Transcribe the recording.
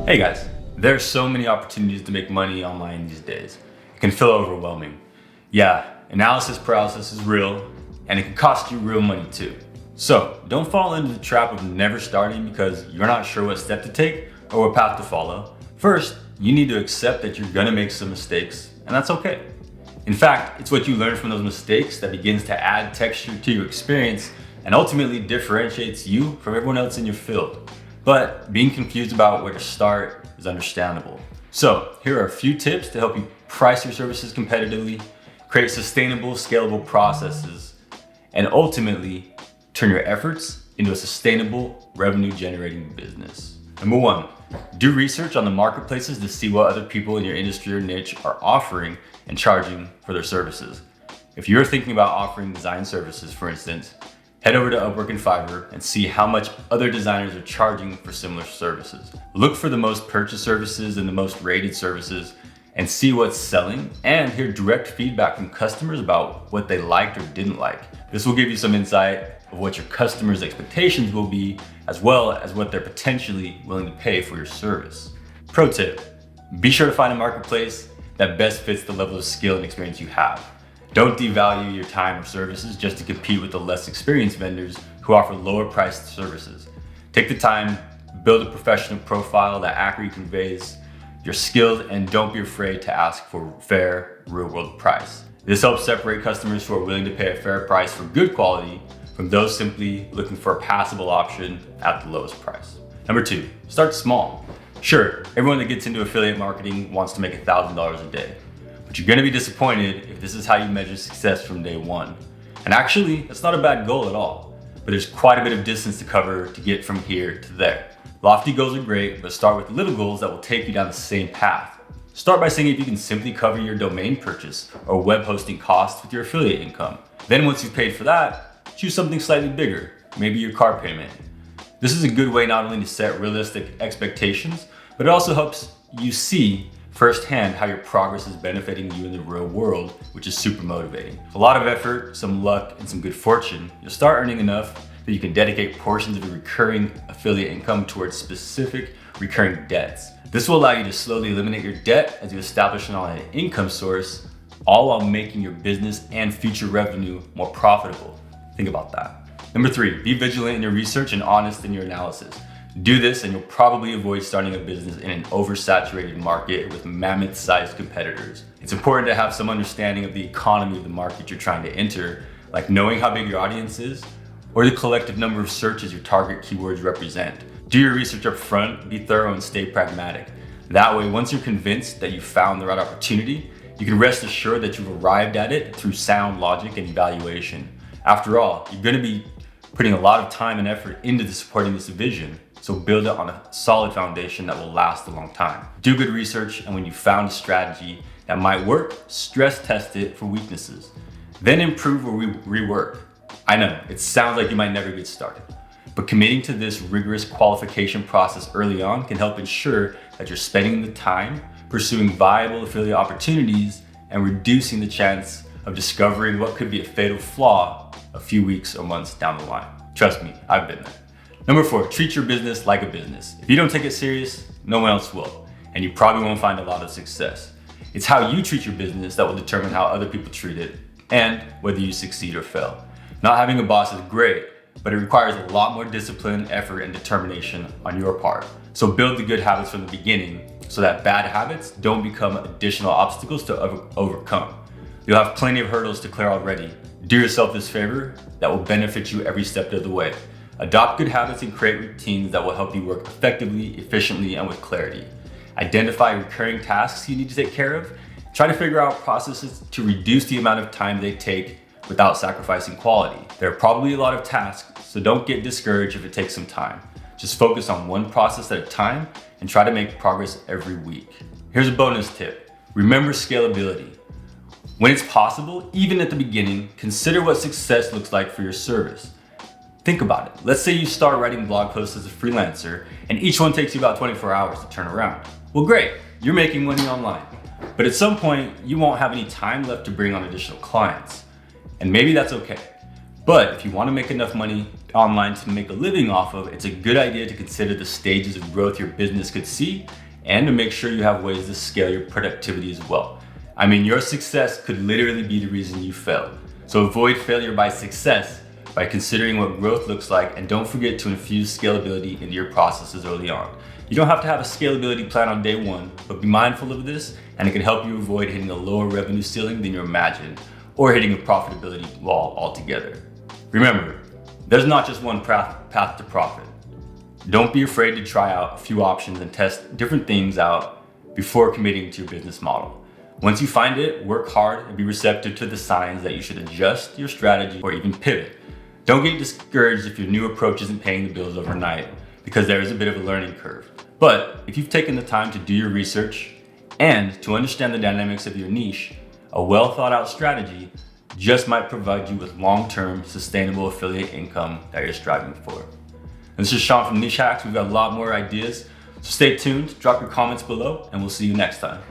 Hey guys, there are so many opportunities to make money online these days. It can feel overwhelming. Yeah, analysis paralysis is real, and it can cost you real money too. So don't fall into the trap of never starting because you're not sure what step to take or what path to follow. First, you need to accept that you're gonna make some mistakes, and that's okay. In fact, it's what you learn from those mistakes that begins to add texture to your experience and ultimately differentiates you from everyone else in your field. But being confused about where to start is understandable. So here are a few tips to help you price your services competitively, create sustainable, scalable processes, and ultimately turn your efforts into a sustainable revenue generating business. Number one, do research on the marketplaces to see what other people in your industry or niche are offering and charging for their services. If you're thinking about offering design services, for instance, head over to Upwork and Fiverr and see how much other designers are charging for similar services. Look for the most purchased services and the most rated services and see what's selling and hear direct feedback from customers about what they liked or didn't like. This will give you some insight of what your customers' expectations will be, as well as what they're potentially willing to pay for your service. Pro tip, be sure to find a marketplace that best fits the level of skill and experience you have. Don't devalue your time or services just to compete with the less experienced vendors who offer lower priced services. Take the time, build a professional profile that accurately conveys your skills, and don't be afraid to ask for fair, real-world price. This helps separate customers who are willing to pay a fair price for good quality from those simply looking for a passable option at the lowest price. Number two, start small. Sure, everyone that gets into affiliate marketing wants to make $1,000 a day. But you're gonna be disappointed if this is how you measure success from day one. And actually, that's not a bad goal at all, but there's quite a bit of distance to cover to get from here to there. Lofty goals are great, but start with little goals that will take you down the same path. Start by seeing if you can simply cover your domain purchase or web hosting costs with your affiliate income. Then once you've paid for that, choose something slightly bigger, maybe your car payment. This is a good way not only to set realistic expectations, but it also helps you see firsthand how your progress is benefiting you in the real world, which is super motivating. A lot of effort, some luck, and some good fortune, you'll start earning enough that you can dedicate portions of your recurring affiliate income towards specific recurring debts. This will allow you to slowly eliminate your debt as you establish an online income source, all while making your business and future revenue more profitable. Think about that. Number three, be vigilant in your research and honest in your analysis. Do this and you'll probably avoid starting a business in an oversaturated market with mammoth-sized competitors. It's important to have some understanding of the economy of the market you're trying to enter, like knowing how big your audience is or the collective number of searches your target keywords represent. Do your research up front, be thorough, and stay pragmatic. That way, once you're convinced that you found the right opportunity, you can rest assured that you've arrived at it through sound logic and evaluation. After all, you're gonna be putting a lot of time and effort into supporting this vision, so build it on a solid foundation that will last a long time. Do good research, and when you found a strategy that might work, stress test it for weaknesses. Then improve or rework. I know, it sounds like you might never get started, but committing to this rigorous qualification process early on can help ensure that you're spending the time pursuing viable affiliate opportunities and reducing the chance of discovering what could be a fatal flaw a few weeks or months down the line. Trust me, I've been there. Number four, treat your business like a business. If you don't take it serious, no one else will, and you probably won't find a lot of success. It's how you treat your business that will determine how other people treat it and whether you succeed or fail. Not having a boss is great, but it requires a lot more discipline, effort, and determination on your part. So build the good habits from the beginning so that bad habits don't become additional obstacles to overcome. You'll have plenty of hurdles to clear already. Do yourself this favor that will benefit you every step of the way. Adopt good habits and create routines that will help you work effectively, efficiently, and with clarity. Identify recurring tasks you need to take care of. Try to figure out processes to reduce the amount of time they take without sacrificing quality. There are probably a lot of tasks, so don't get discouraged if it takes some time. Just focus on one process at a time and try to make progress every week. Here's a bonus tip. Remember scalability. When it's possible, even at the beginning, consider what success looks like for your service. Think about it. Let's say you start writing blog posts as a freelancer and each one takes you about 24 hours to turn around. Well, great, you're making money online. But at some point, you won't have any time left to bring on additional clients. And maybe that's okay. But if you want to make enough money online to make a living off of, it's a good idea to consider the stages of growth your business could see and to make sure you have ways to scale your productivity as well. I mean, your success could literally be the reason you fail. So avoid failure by success by considering what growth looks like, and don't forget to infuse scalability into your processes early on. You don't have to have a scalability plan on day one, but be mindful of this and it can help you avoid hitting a lower revenue ceiling than you imagined or hitting a profitability wall altogether. Remember, there's not just one path to profit. Don't be afraid to try out a few options and test different things out before committing to your business model. Once you find it, work hard and be receptive to the signs that you should adjust your strategy or even pivot. Don't get discouraged if your new approach isn't paying the bills overnight, because there is a bit of a learning curve. But if you've taken the time to do your research and to understand the dynamics of your niche, a well thought out strategy just might provide you with long-term sustainable affiliate income that you're striving for. And this is Sean from Nichehacks. We've got a lot more ideas, so stay tuned, drop your comments below, and we'll see you next time.